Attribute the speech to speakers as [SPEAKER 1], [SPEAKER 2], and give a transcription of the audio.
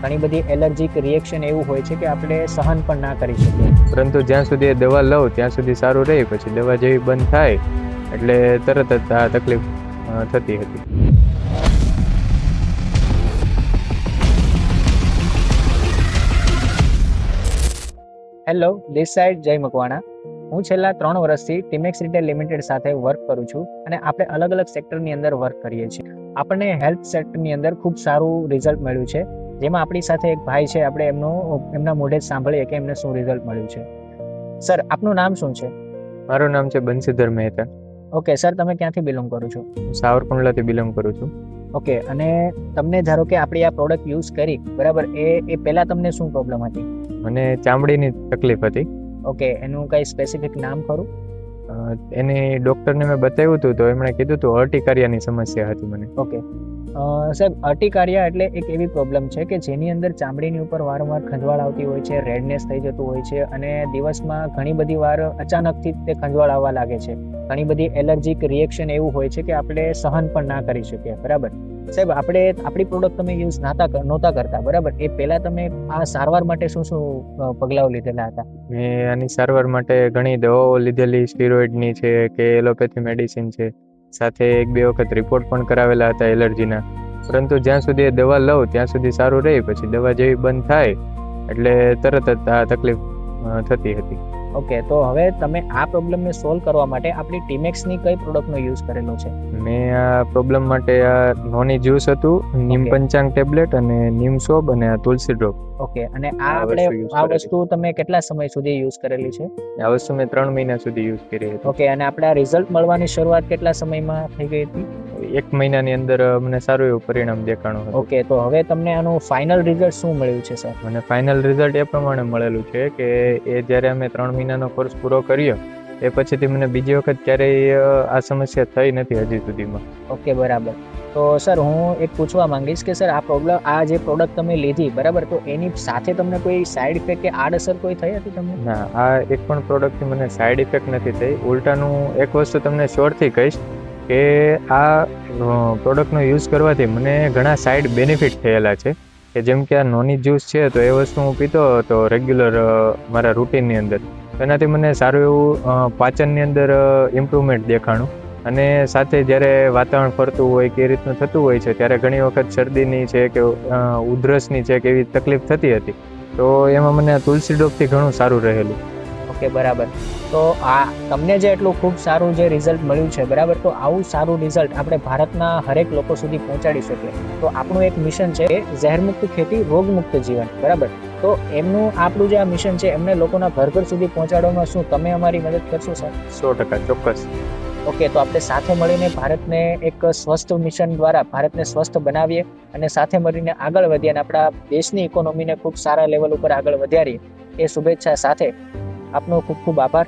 [SPEAKER 1] ઘણી બધી allergic reaction એવું હોય છે કે આપણે સહન પણ ના કરી શકીએ.
[SPEAKER 2] પરંતુ જ્યાં સુધી એ દવા લઉં ત્યાં સુધી સારું રહે, પછી દવા જેવી બંધ થાય એટલે તરત જ આ તકલીફ થતી હતી.
[SPEAKER 1] હેલો, ધીસ સાઇડ જય મકવાણા. હું છેલ્લા 3 વર્ષથી ટીમેક્સ રિટેલ લિમિટેડ સાથે વર્ક કરું છું અને આપણે અલગ અલગ સેક્ટરની અંદર વર્ક કરીએ છીએ. આપણને હેલ્થ સેક્ટરની અંદર ખૂબ સારું રિઝલ્ટ મળ્યું છે, જેમાં આપણી સાથે એક ભાઈ છે. આપણે એમના મોઢે જ સાંભળીએ કે એમને શું રિઝલ્ટ મળ્યું છે. સર, આપનું નામ શું છે?
[SPEAKER 2] મારું નામ છે બંસીધર મહેતા.
[SPEAKER 1] ઓકે સર, તમે ક્યાંથી બિલોંગ કરો છો?
[SPEAKER 2] સાવરકુંડલાથી બિલોંગ કરું છું.
[SPEAKER 1] ઓકે, અને તમને ધારો કે આપણી આ પ્રોડક્ટ યુઝ કરી, બરાબર, એ પહેલા તમને શું પ્રોબ્લેમ હતી?
[SPEAKER 2] મને ચામડીની તકલીફ હતી.
[SPEAKER 1] ઓકે, એનું કઈ સ્પેસિફિક નામ ખરું?
[SPEAKER 2] એની ડૉક્ટરને મેં બતાવ્યું હતું તો એમણે કીધું હતું અર્ટિકારિયાની સમસ્યા હતી મને.
[SPEAKER 1] ઓકે સાહેબ, અર્ટિકારિયા એટલે એક એવી પ્રોબ્લેમ છે કે જેની અંદર ચામડીની ઉપર વારંવાર ખંજવાળ આવતી હોય છે, રેડનેસ થઈ જતું હોય છે, અને દિવસમાં ઘણી બધી વાર અચાનકથી તે ખંજવાળ આવવા લાગે છે. ઘણી બધી એલર્જીક રિએક્શન એવું હોય છે કે આપણે સહન પણ ના કરી શકીએ. બરાબર સાહેબ, આપણી પ્રોડક્ટ તમે યુઝ નહોતા કરતા, બરાબર, એ પહેલા તમે આ સારવાર માટે શું શું પગલાઓ લીધેલા હતા?
[SPEAKER 2] મેં આની સારવાર માટે ઘણી દવાઓ લીધેલી, સ્ટીરોઇડની છે કે એલોપેથી મેડિસિન છે, સાથે 1-2 વખત રિપોર્ટ પણ કરાવેલા હતા એલર્જીના. પરંતુ જ્યાં સુધી એ દવા લઉં ત્યાં સુધી સારું રહે, પછી દવા જેવી બંધ થાય એટલે તરત જ આ તકલીફ થતી હતી.
[SPEAKER 1] ઓકે, તો હવે તમે આ પ્રોબ્લેમને સોલ્વ કરવા માટે આપણી ટીમેક્સની કઈ પ્રોડક્ટનો યુઝ કરેલો છે?
[SPEAKER 2] મેં આ પ્રોબ્લેમ માટે આ નોની જ્યુસ હતું, નીમ પંચાંગ ટેબ્લેટ અને નીમ સોપ અને આ તુલસી ડ્રોપ.
[SPEAKER 1] ઓકે, અને આ વસ્તુ તમે કેટલા સમય સુધી યુઝ કરેલી છે?
[SPEAKER 2] આ વસ્તુ મેં 3 મહિના સુધી યુઝ કરી હતી.
[SPEAKER 1] ઓકે, અને આપણે આ રિઝલ્ટ મળવાની શરૂઆત કેટલા સમયમાં થઈ ગઈ હતી?
[SPEAKER 2] 1 મહિનાની અંદર મને સારું એવું પરિણામ દેખાણું હતું.
[SPEAKER 1] ઓકે, તો હવે તમને આનું ફાઇનલ રિઝલ્ટ શું મળ્યું છે સર?
[SPEAKER 2] મને ફાઇનલ રિઝલ્ટ એ પ્રમાણે મળેલું છે કે એ જ્યારે અમે 3 મહિનાનો કોર્સ પૂરો કર્યો એ પછીથી મને બીજી વખત ક્યારેય આ સમસ્યા થઈ નથી હજી સુધીમાં.
[SPEAKER 1] ઓકે, બરાબર. તો સર, હું એક પૂછવા માંગીશ કે સર, આ જે પ્રોડક્ટ તમે લીધી, બરાબર, તો એની સાથે તમને કોઈ સાઈડ ઇફેક્ટ કે આડઅસર કોઈ થઈ હતી તમને?
[SPEAKER 2] ના, આ એક પણ પ્રોડક્ટથી મને સાઈડ ઇફેક્ટ નથી થઈ. ઉલટાનું એક વસ્તુ તમને શ્યોરથી કહીશ કે આ પ્રોડક્ટનો યુઝ કરવાથી મને ઘણા સાઈડ બેનિફિટ થયેલા છે. કે જેમ કે આ નોની જ્યુસ છે તો એ વસ્તુ હું પીતો હતો રેગ્યુલર મારા રૂટીનની અંદર. એનાથી મને સારું એવું પાચનની અંદર ઇમ્પ્રુવમેન્ટ દેખાણું, અને સાથે જ્યારે વાતાવરણ ફરતું હોય કે એ રીતનું થતું હોય છે ત્યારે ઘણી વખત શરદીની છે કે ઉધરસની છે કે એવી તકલીફ થતી હતી, તો એમાં મને તુલસી ડ્રોપથી ઘણું સારું રહેલું.
[SPEAKER 1] ઓકે, બરાબર. તો આ તમને જે એટલું ખૂબ સારું જે રિઝલ્ટ મળ્યું છે, બરાબર, તો આવું સારું રિઝલ્ટ આપણે ભારતના હરેક લોકો સુધી પહોંચાડી શકીએ તો આપણું એક મિશન છે ઝેરમુક્ત ખેતી રોગમુક્ત જીવન, બરાબર. તો આપણું જે આ મિશન છે એમને લોકોના ઘર સુધી પહોંચાડવામાં શું તમે અમારી મદદ કરશો સર?
[SPEAKER 2] 100% ચોક્કસ.
[SPEAKER 1] ઓકે, તો આપણે સાથે મળીને ભારતને એક સ્વસ્થ મિશન દ્વારા ભારતને સ્વસ્થ બનાવીએ અને સાથે મળીને આગળ વધીએ અને આપણા દેશની ઇકોનોમીને ખૂબ સારા લેવલ ઉપર આગળ વધારીએ એ શુભેચ્છા સાથે આપનો ખૂબ ખૂબ આભાર.